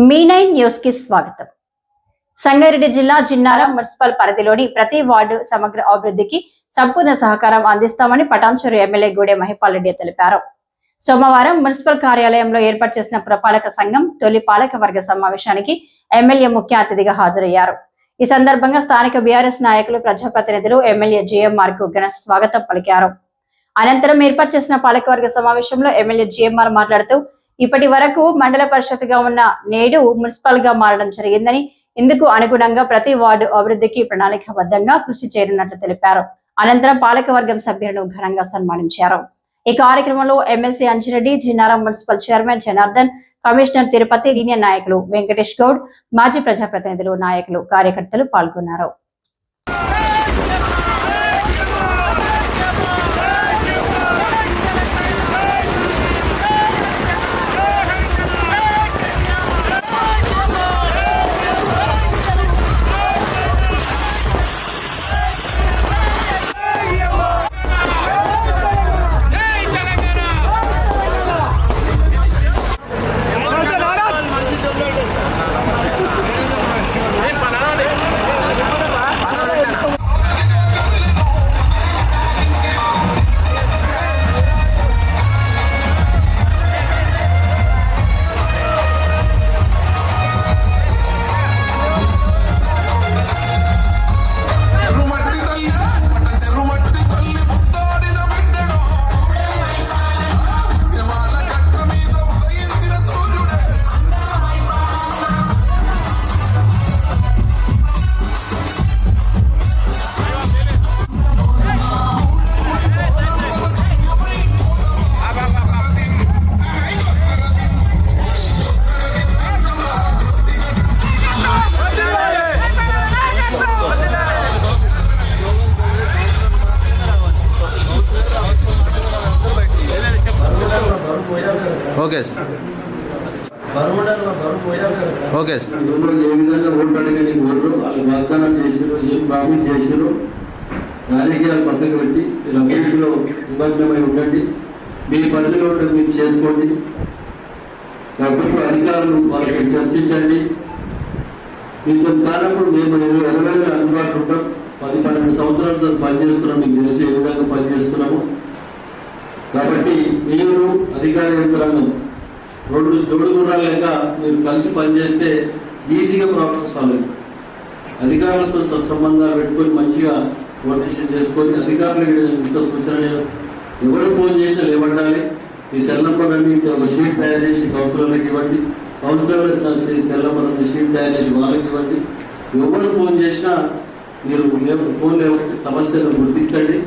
మీ9 news కి స్వాగతం. సంగారెడ్డి జిల్లా జిన్నారం మున్సిపల్ పరిధిలోని ప్రతి వార్డు సమగ్ర అభివృద్ధికి సంపూర్ణ సహకారం అందిస్తామని పటాన్చెరు ఎమ్మెల్యే గూడెం మహిపాల్ రెడ్డి తెలిపారు. సోమవారం మున్సిపల్ కార్యాలయంలో ఏర్పాటు చేసిన పురపాలక సంఘం తొలి పాలక వర్గ సమావేశానికి ఎమ్మెల్యే ముఖ్య అతిథిగా హాజరయ్యారు. ఈ సందర్భంగా స్థానిక బీఆర్ఎస్ నాయకులు, ప్రజాప్రతినిధులు ఎమ్మెల్యే జిఎంఆర్ కు ఘన స్వాగతం పలికారు. అనంతరం ఏర్పాటు చేసిన పాలకవర్గ సమావేశంలో ఎమ్మెల్యే జిఎంఆర్ మాట్లాడుతూ, ఇప్పటి వరకు మండల పరిషత్గా ఉన్న నేడు మున్సిపల్ గా మారడం జరిగిందని, ఇందుకు అనుగుణంగా ప్రతి వార్డు అభివృద్ధికి ప్రణాళికాబద్ధంగా కృషి చేయనున్నట్లు తెలిపారు. అనంతరం పాలకవర్గం సభ్యులను ఘనంగా సన్మానించారు. ఈ కార్యక్రమంలో MLC Anjireddy, Jinnaram municipal chairman Janardhan, commissioner Tirupati, senior నాయకులు వెంకటేష్ గౌడ్, మాజీ ప్రజాప్రతినిధులు, నాయకులు, కార్యకర్తలు పాల్గొన్నారు. Okay sir, okay sir. ఏ విధంగా ఓటు అడగని ఓట్లు వాళ్ళు వాగ్దానం చేశారు, ఏం ప్రామిస్ చేశారు, రాజకీయాలు పక్కన పెట్టి మీరు అభివృద్ధిలో నిమగ్నమై ఉండండి. మీ పరిధిలో మీరు చేసుకోండి. ప్రభుత్వ అధికారులు వాళ్ళకి చర్చించండి. మీకు కానప్పుడు మేము 20 అందుబాటులో ఉంటాం. 10-12 సంవత్సరాలు పనిచేస్తున్నాం, మీకు తెలిసి ఏ విధంగా పనిచేస్తున్నాము. కాబట్టి మీరు అధికార యంత్రాంగం 2 జోడు గుర్రాలు లేక మీరు కలిసి పనిచేస్తే ఈజీగా ప్రాబ్లమ్ సాల్వ్ అవుతుంది. అధికారులతో సత్సంబంధాలు పెట్టుకొని మంచిగా కోఆర్డినేషన్ చేసుకొని అధికారులకు ఇంత సూచన ఎవరు ఫోన్ చేసినా లేవండాలి. ఈ సెల్ నంబర్ అన్ని ఒక షీట్ తయారు చేసి కౌన్సిలర్లకు ఇవ్వండి. కౌన్సిలర్స్ సెల్ నంబర్ అన్ని షీట్ తయారు చేసి వాళ్ళకి ఇవ్వండి. ఎవరు ఫోన్ చేసినా మీరు ఫోన్ లేవండి, సమస్యలను గుర్తించండి.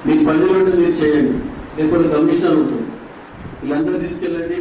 మీ పనిలో మీరు చేయండి. లేకపోతే కమిషనర్ ఉంటుంది, వీళ్ళందరూ తీసుకెళ్ళండి.